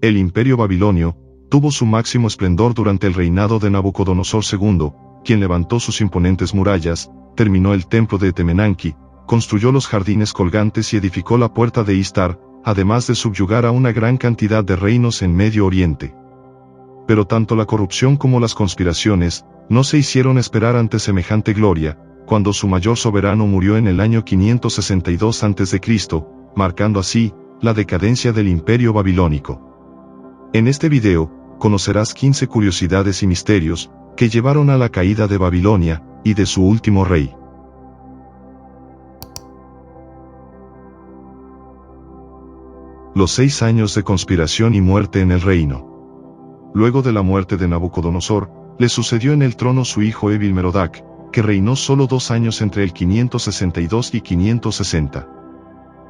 El imperio babilonio tuvo su máximo esplendor durante el reinado de Nabucodonosor II, quien levantó sus imponentes murallas, terminó el templo de Temenanki, construyó los jardines colgantes y edificó la puerta de Istar, además de subyugar a una gran cantidad de reinos en Medio Oriente. Pero tanto la corrupción como las conspiraciones no se hicieron esperar ante semejante gloria, cuando su mayor soberano murió en el año 562 a.C., marcando así la decadencia del imperio babilónico. En este video, conocerás 15 curiosidades y misterios que llevaron a la caída de Babilonia y de su último rey. Los 6 años de conspiración y muerte en el reino. Luego de la muerte de Nabucodonosor, le sucedió en el trono su hijo Evil-Merodach, que reinó solo 2 años entre el 562 y 560.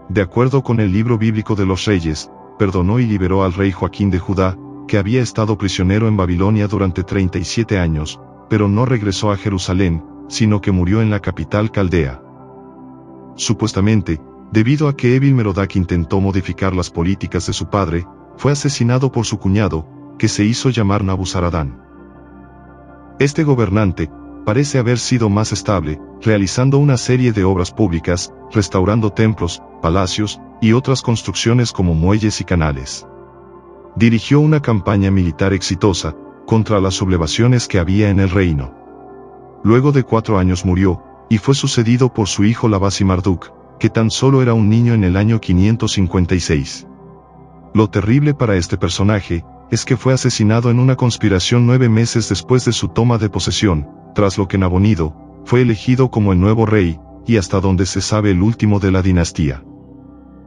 De acuerdo con el libro bíblico de los Reyes, perdonó y liberó al rey Joaquín de Judá, que había estado prisionero en Babilonia durante 37 años, pero no regresó a Jerusalén, sino que murió en la capital caldea. Supuestamente, debido a que Evil-Merodach intentó modificar las políticas de su padre, fue asesinado por su cuñado, que se hizo llamar Nabuzaradán. Este gobernante parece haber sido más estable, realizando una serie de obras públicas, restaurando templos, palacios y otras construcciones como muelles y canales. Dirigió una campaña militar exitosa contra las sublevaciones que había en el reino. Luego de 4 años murió, y fue sucedido por su hijo Labasi-Marduk, que tan solo era un niño en el año 556. Lo terrible para este personaje es que fue asesinado en una conspiración 9 meses después de su toma de posesión, tras lo que Nabonido fue elegido como el nuevo rey, y hasta donde se sabe el último de la dinastía.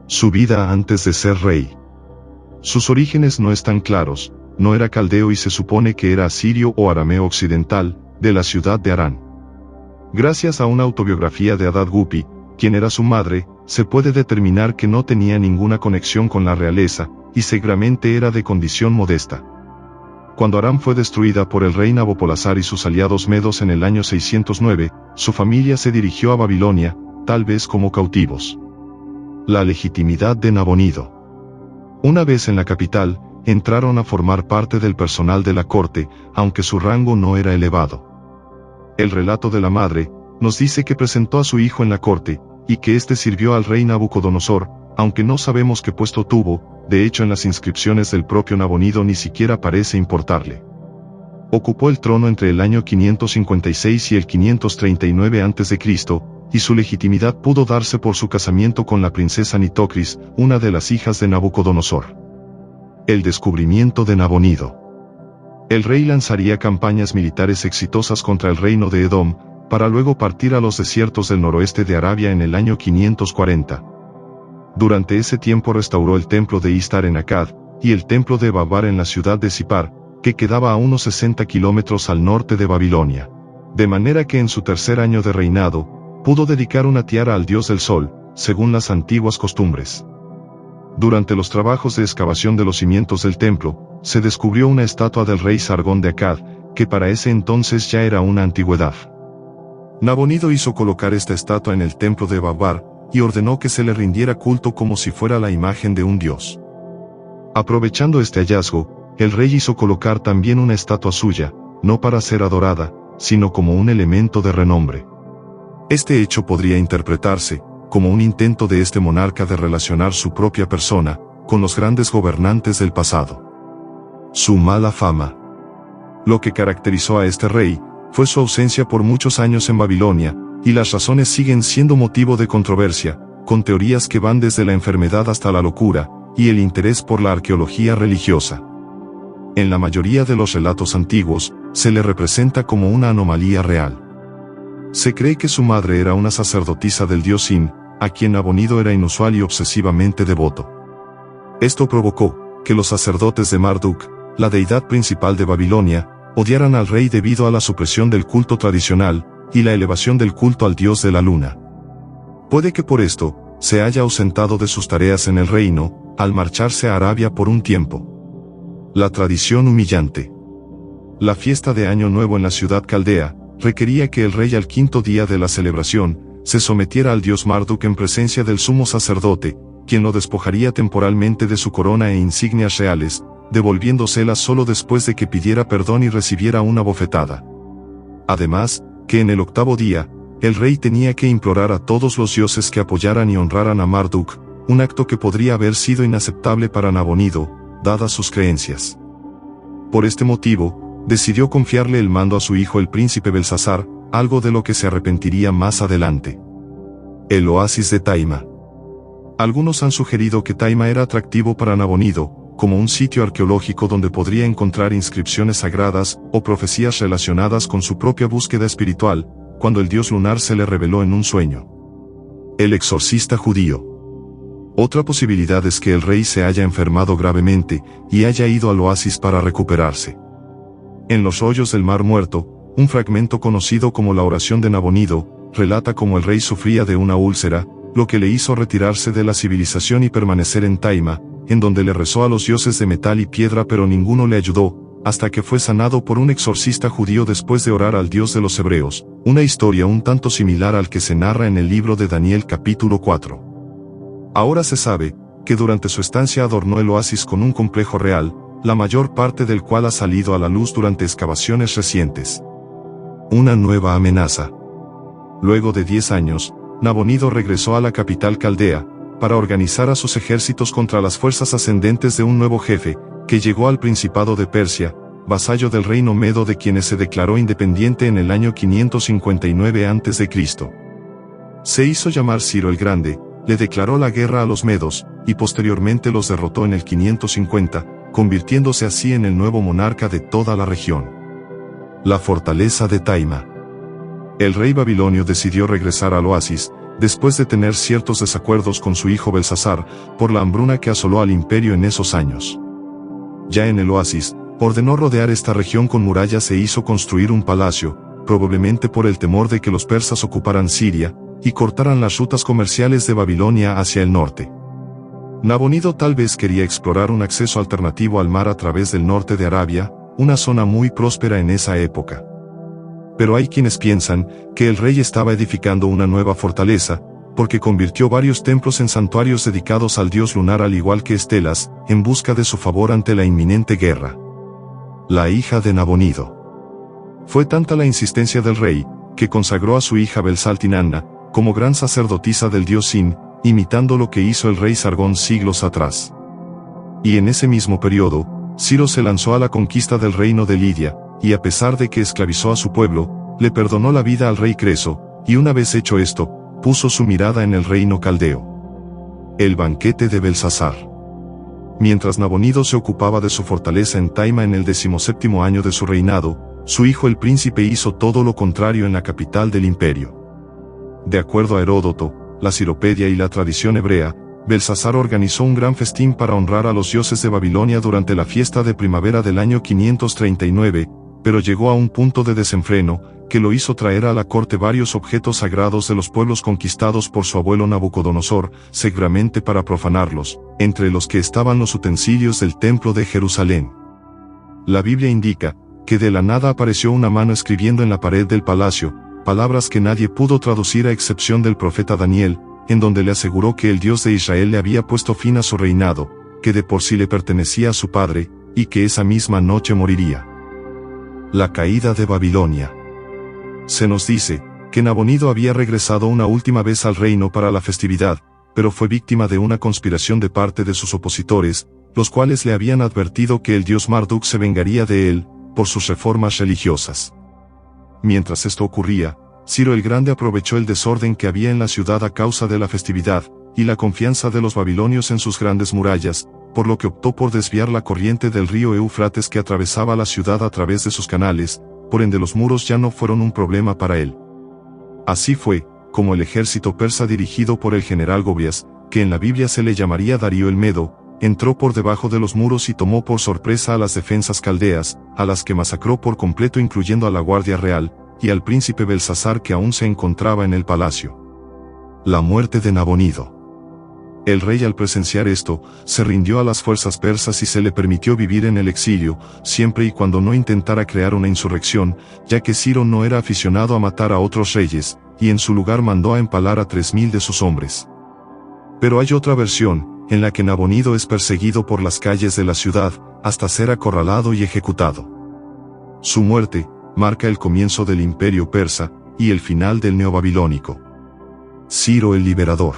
Su vida antes de ser rey. Sus orígenes no están claros, no era caldeo y se supone que era asirio o arameo occidental, de la ciudad de Harán. Gracias a una autobiografía de Adad-Gupi, quien era su madre, se puede determinar que no tenía ninguna conexión con la realeza, y seguramente era de condición modesta. Cuando Aram fue destruida por el rey Nabopolassar y sus aliados medos en el año 609, su familia se dirigió a Babilonia, tal vez como cautivos. La legitimidad de Nabonido. Una vez en la capital, entraron a formar parte del personal de la corte, aunque su rango no era elevado. El relato de la madre nos dice que presentó a su hijo en la corte, y que éste sirvió al rey Nabucodonosor, aunque no sabemos qué puesto tuvo. De hecho, en las inscripciones del propio Nabonido ni siquiera parece importarle. Ocupó el trono entre el año 556 y el 539 a.C., y su legitimidad pudo darse por su casamiento con la princesa Nitocris, una de las hijas de Nabucodonosor. El descubrimiento de Nabonido. El rey lanzaría campañas militares exitosas contra el reino de Edom, para luego partir a los desiertos del noroeste de Arabia en el año 540. Durante ese tiempo restauró el templo de Istar en Akkad, y el templo de Babar en la ciudad de Sipar, que quedaba a unos 60 kilómetros al norte de Babilonia. De manera que en su 3er año de reinado, pudo dedicar una tiara al dios del sol, según las antiguas costumbres. Durante los trabajos de excavación de los cimientos del templo, se descubrió una estatua del rey Sargón de Akkad, que para ese entonces ya era una antigüedad. Nabonido hizo colocar esta estatua en el templo de Babar, y ordenó que se le rindiera culto como si fuera la imagen de un dios. Aprovechando este hallazgo, el rey hizo colocar también una estatua suya, no para ser adorada, sino como un elemento de renombre. Este hecho podría interpretarse como un intento de este monarca de relacionar su propia persona con los grandes gobernantes del pasado. Su mala fama. Lo que caracterizó a este rey fue su ausencia por muchos años en Babilonia, y las razones siguen siendo motivo de controversia, con teorías que van desde la enfermedad hasta la locura, y el interés por la arqueología religiosa. En la mayoría de los relatos antiguos, se le representa como una anomalía real. Se cree que su madre era una sacerdotisa del dios Sin, a quien Nabonido era inusual y obsesivamente devoto. Esto provocó que los sacerdotes de Marduk, la deidad principal de Babilonia, odiaran al rey debido a la supresión del culto tradicional, y la elevación del culto al dios de la luna. Puede que por esto, se haya ausentado de sus tareas en el reino, al marcharse a Arabia por un tiempo. La tradición humillante. La fiesta de Año Nuevo en la ciudad caldea, requería que el rey al 5.º día de la celebración, se sometiera al dios Marduk en presencia del sumo sacerdote, quien lo despojaría temporalmente de su corona e insignias reales, devolviéndosela solo después de que pidiera perdón y recibiera una bofetada. Además, que en el 8º día, el rey tenía que implorar a todos los dioses que apoyaran y honraran a Marduk, un acto que podría haber sido inaceptable para Nabonido, dadas sus creencias. Por este motivo, decidió confiarle el mando a su hijo el príncipe Belsasar, algo de lo que se arrepentiría más adelante. El oasis de Taima. Algunos han sugerido que Taima era atractivo para Nabonido, como un sitio arqueológico donde podría encontrar inscripciones sagradas o profecías relacionadas con su propia búsqueda espiritual, cuando el dios lunar se le reveló en un sueño. El exorcista judío. Otra posibilidad es que el rey se haya enfermado gravemente y haya ido al oasis para recuperarse. En los rollos del Mar Muerto, un fragmento conocido como la oración de Nabonido, relata cómo el rey sufría de una úlcera, lo que le hizo retirarse de la civilización y permanecer en Taima, en donde le rezó a los dioses de metal y piedra pero ninguno le ayudó, hasta que fue sanado por un exorcista judío después de orar al Dios de los hebreos, una historia un tanto similar al que se narra en el libro de Daniel capítulo 4. Ahora se sabe, que durante su estancia adornó el oasis con un complejo real, la mayor parte del cual ha salido a la luz durante excavaciones recientes. Una nueva amenaza. Luego de 10 años, Nabonido regresó a la capital caldea, para organizar a sus ejércitos contra las fuerzas ascendentes de un nuevo jefe, que llegó al Principado de Persia, vasallo del reino medo de quienes se declaró independiente en el año 559 a.C. Se hizo llamar Ciro el Grande, le declaró la guerra a los medos, y posteriormente los derrotó en el 550, convirtiéndose así en el nuevo monarca de toda la región. La fortaleza de Taima. El rey babilonio decidió regresar al oasis, después de tener ciertos desacuerdos con su hijo Belsasar, por la hambruna que asoló al imperio en esos años. Ya en el oasis, ordenó rodear esta región con murallas e hizo construir un palacio, probablemente por el temor de que los persas ocuparan Siria, y cortaran las rutas comerciales de Babilonia hacia el norte. Nabonido tal vez quería explorar un acceso alternativo al mar a través del norte de Arabia, una zona muy próspera en esa época. Pero hay quienes piensan que el rey estaba edificando una nueva fortaleza, porque convirtió varios templos en santuarios dedicados al dios lunar al igual que estelas, en busca de su favor ante la inminente guerra. La hija de Nabonido. Fue tanta la insistencia del rey, que consagró a su hija Belsaltinanna, como gran sacerdotisa del dios Sin, imitando lo que hizo el rey Sargón siglos atrás. Y en ese mismo periodo, Ciro se lanzó a la conquista del reino de Lidia, y a pesar de que esclavizó a su pueblo, le perdonó la vida al rey Creso, y una vez hecho esto, puso su mirada en el reino caldeo. El banquete de Belsasar. Mientras Nabonido se ocupaba de su fortaleza en Taima en el 17º año de su reinado, su hijo el príncipe hizo todo lo contrario en la capital del imperio. De acuerdo a Heródoto, la Ciropedia y la tradición hebrea, Belsasar organizó un gran festín para honrar a los dioses de Babilonia durante la fiesta de primavera del año 539, pero llegó a un punto de desenfreno, que lo hizo traer a la corte varios objetos sagrados de los pueblos conquistados por su abuelo Nabucodonosor, seguramente para profanarlos, entre los que estaban los utensilios del templo de Jerusalén. La Biblia indica, que de la nada apareció una mano escribiendo en la pared del palacio, palabras que nadie pudo traducir a excepción del profeta Daniel, en donde le aseguró que el Dios de Israel le había puesto fin a su reinado, que de por sí le pertenecía a su padre, y que esa misma noche moriría. La caída de Babilonia. Se nos dice, que Nabonido había regresado una última vez al reino para la festividad, pero fue víctima de una conspiración de parte de sus opositores, los cuales le habían advertido que el dios Marduk se vengaría de él, por sus reformas religiosas. Mientras esto ocurría, Ciro el Grande aprovechó el desorden que había en la ciudad a causa de la festividad, y la confianza de los babilonios en sus grandes murallas, por lo que optó por desviar la corriente del río Éufrates que atravesaba la ciudad a través de sus canales, por ende los muros ya no fueron un problema para él. Así fue, como el ejército persa dirigido por el general Gobias, que en la Biblia se le llamaría Darío el Medo, entró por debajo de los muros y tomó por sorpresa a las defensas caldeas, a las que masacró por completo incluyendo a la Guardia Real, y al príncipe Belsasar que aún se encontraba en el palacio. La muerte de Nabonido. El rey al presenciar esto, se rindió a las fuerzas persas y se le permitió vivir en el exilio, siempre y cuando no intentara crear una insurrección, ya que Ciro no era aficionado a matar a otros reyes, y en su lugar mandó a empalar a 3000 de sus hombres. Pero hay otra versión, en la que Nabonido es perseguido por las calles de la ciudad, hasta ser acorralado y ejecutado. Su muerte marca el comienzo del imperio persa y el final del neobabilónico. Ciro el Liberador.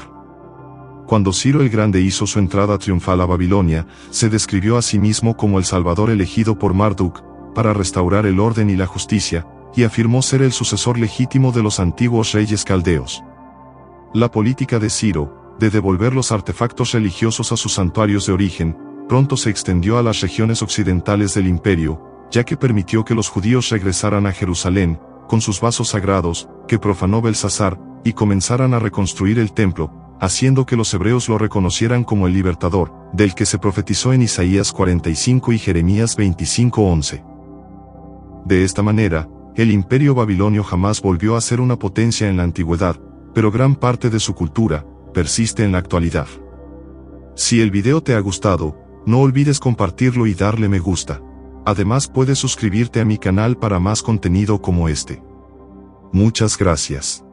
Cuando Ciro el Grande hizo su entrada triunfal a Babilonia, se describió a sí mismo como el salvador elegido por Marduk para restaurar el orden y la justicia, y afirmó ser el sucesor legítimo de los antiguos reyes caldeos. La política de Ciro, de devolver los artefactos religiosos a sus santuarios de origen, pronto se extendió a las regiones occidentales del imperio, ya que permitió que los judíos regresaran a Jerusalén, con sus vasos sagrados, que profanó Belsasar, y comenzaran a reconstruir el templo, haciendo que los hebreos lo reconocieran como el libertador, del que se profetizó en Isaías 45 y Jeremías 25:11. De esta manera, el imperio babilonio jamás volvió a ser una potencia en la antigüedad, pero gran parte de su cultura persiste en la actualidad. Si el video te ha gustado, no olvides compartirlo y darle me gusta. Además puedes suscribirte a mi canal para más contenido como este. Muchas gracias.